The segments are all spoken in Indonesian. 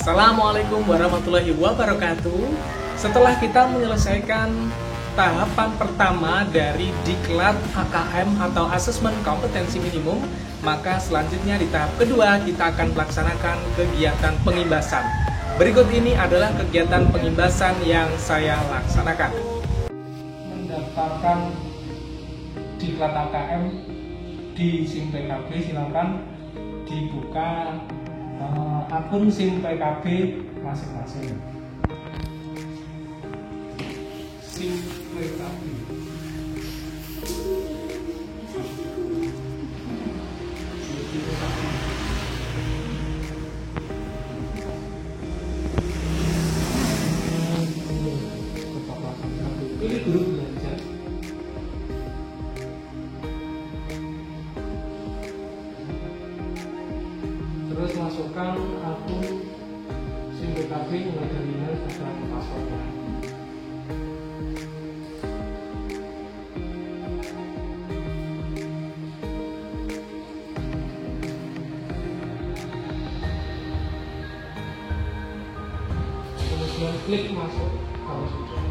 Assalamualaikum warahmatullahi wabarakatuh. Setelah kita menyelesaikan tahapan pertama dari Diklat AKM atau Asesmen Kompetensi Minimum, maka selanjutnya di tahap kedua kita akan melaksanakan kegiatan pengimbasan. Berikut ini adalah kegiatan pengimbasan yang saya laksanakan. Mendaftarkan Diklat AKM di SIM PKB, silakan dibuka akun SIM PKB masing-masing. SIM PKB. Pilih grup belajar. Terus masukkan akun SIM PKB mulai dari email sampai passwordnya. Kemudian klik masuk kalau sudah.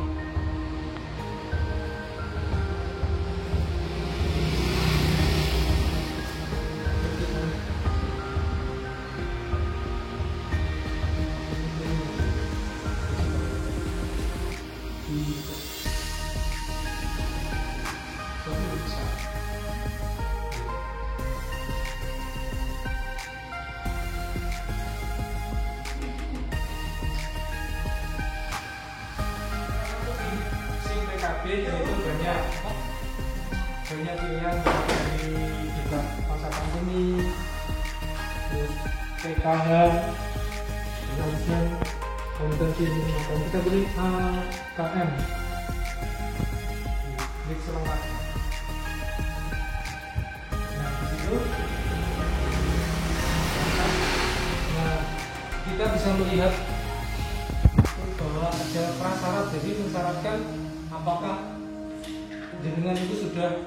Yaitu banyak pilihan dari juga masa pandemi, PKH, kompetensi minimum. Kita beri AKM, klik selengkap. Nah di situ, kita bisa melihat bahwa ada prasyarat, jadi mensyaratkan apakah jenengan itu sudah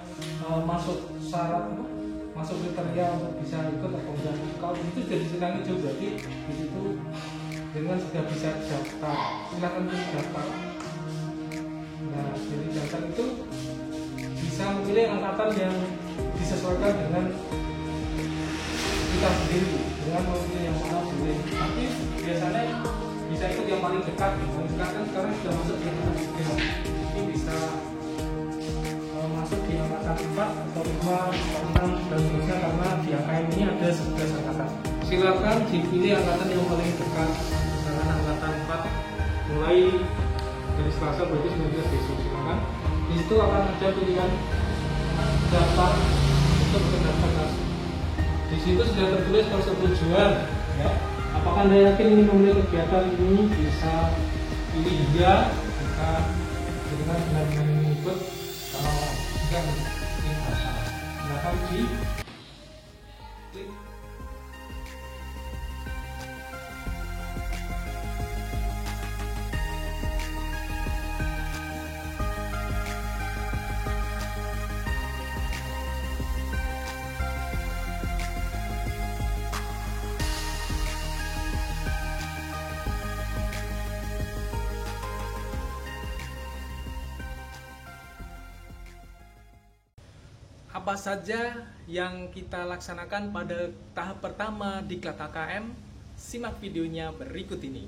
masuk syarat, masuk kriteria untuk bisa ikut atau enggak. Kalau itu sudah disenangi jauh, berarti di situ jenengan sudah bisa daftar. Silakan pilih daftar. Nah, jadi daftar itu bisa memilih angkatan yang disesuaikan dengan kita sendiri, dengan memilih yang mana sendiri. Tapi biasanya bisa ikut yang paling dekat. Sekarang sudah masuk di angkatan 3. Ini bisa masuk di angkatan 4 atau 5, 6 dan seterusnya, karena di AKM ini ada 11 angkatan. Silakan dipilih angkatan yang paling dekat dengan angkatan 4 mulai dari Selasa berarti 19 besok. Silakan. Di situ akan ada pilihan daftar untuk mendaftarkan. Di situ sudah tertulis persetujuan, ya. Apakah Anda yakin ini memilih kegiatan ini? Bisa pilih iya jika dengan benar-benar mengikut. Kalau tidak, ini masalah. Silakan di klik. Apa saja yang kita laksanakan pada tahap pertama Diklat AKM? Simak videonya berikut ini.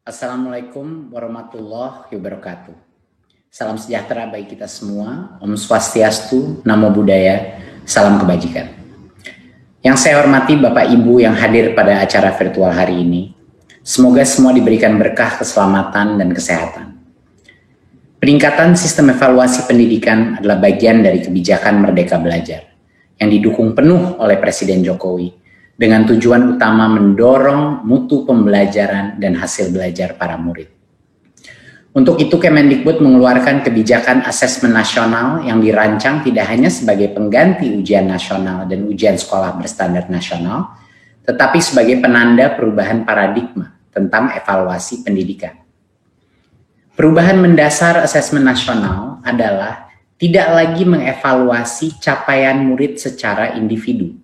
Assalamualaikum warahmatullahi wabarakatuh. Salam sejahtera bagi kita semua. Om Swastiastu, Namo Buddhaya, salam kebajikan. Yang saya hormati Bapak Ibu yang hadir pada acara virtual hari ini. Semoga semua diberikan berkah keselamatan dan kesehatan. Peningkatan sistem evaluasi pendidikan adalah bagian dari kebijakan Merdeka Belajar yang didukung penuh oleh Presiden Jokowi dengan tujuan utama mendorong mutu pembelajaran dan hasil belajar para murid. Untuk itu Kemendikbud mengeluarkan kebijakan asesmen nasional yang dirancang tidak hanya sebagai pengganti ujian nasional dan ujian sekolah berstandar nasional, tetapi sebagai penanda perubahan paradigma tentang evaluasi pendidikan. Perubahan mendasar asesmen nasional adalah tidak lagi mengevaluasi capaian murid secara individu,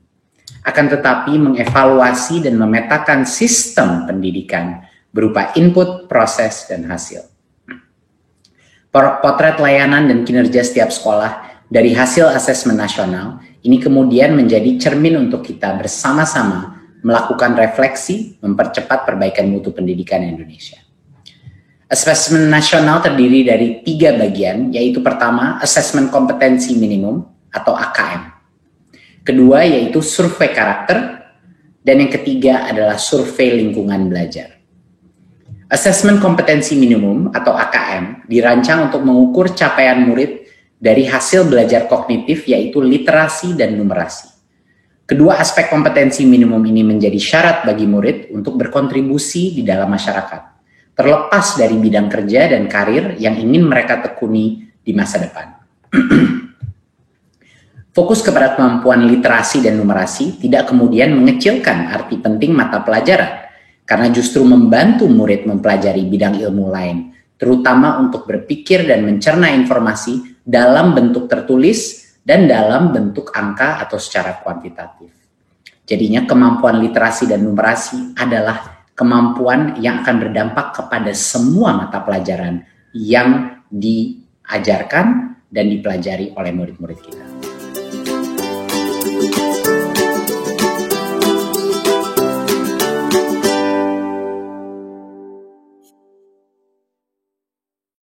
akan tetapi mengevaluasi dan memetakan sistem pendidikan berupa input, proses, dan hasil. Potret layanan dan kinerja setiap sekolah dari hasil asesmen nasional ini kemudian menjadi cermin untuk kita bersama-sama melakukan refleksi, mempercepat perbaikan mutu pendidikan Indonesia. Asesmen nasional terdiri dari 3 bagian, yaitu pertama, asesmen kompetensi minimum atau AKM. Kedua yaitu survei karakter, dan yang ketiga adalah survei lingkungan belajar. Asesmen kompetensi minimum atau AKM dirancang untuk mengukur capaian murid dari hasil belajar kognitif yaitu literasi dan numerasi. Kedua aspek kompetensi minimum ini menjadi syarat bagi murid untuk berkontribusi di dalam masyarakat, terlepas dari bidang kerja dan karir yang ingin mereka tekuni di masa depan. Fokus kepada kemampuan literasi dan numerasi tidak kemudian mengecilkan arti penting mata pelajaran, karena justru membantu murid mempelajari bidang ilmu lain, terutama untuk berpikir dan mencerna informasi dalam bentuk tertulis dan dalam bentuk angka atau secara kuantitatif. Jadinya kemampuan literasi dan numerasi adalah kemampuan yang akan berdampak kepada semua mata pelajaran yang diajarkan dan dipelajari oleh murid-murid kita.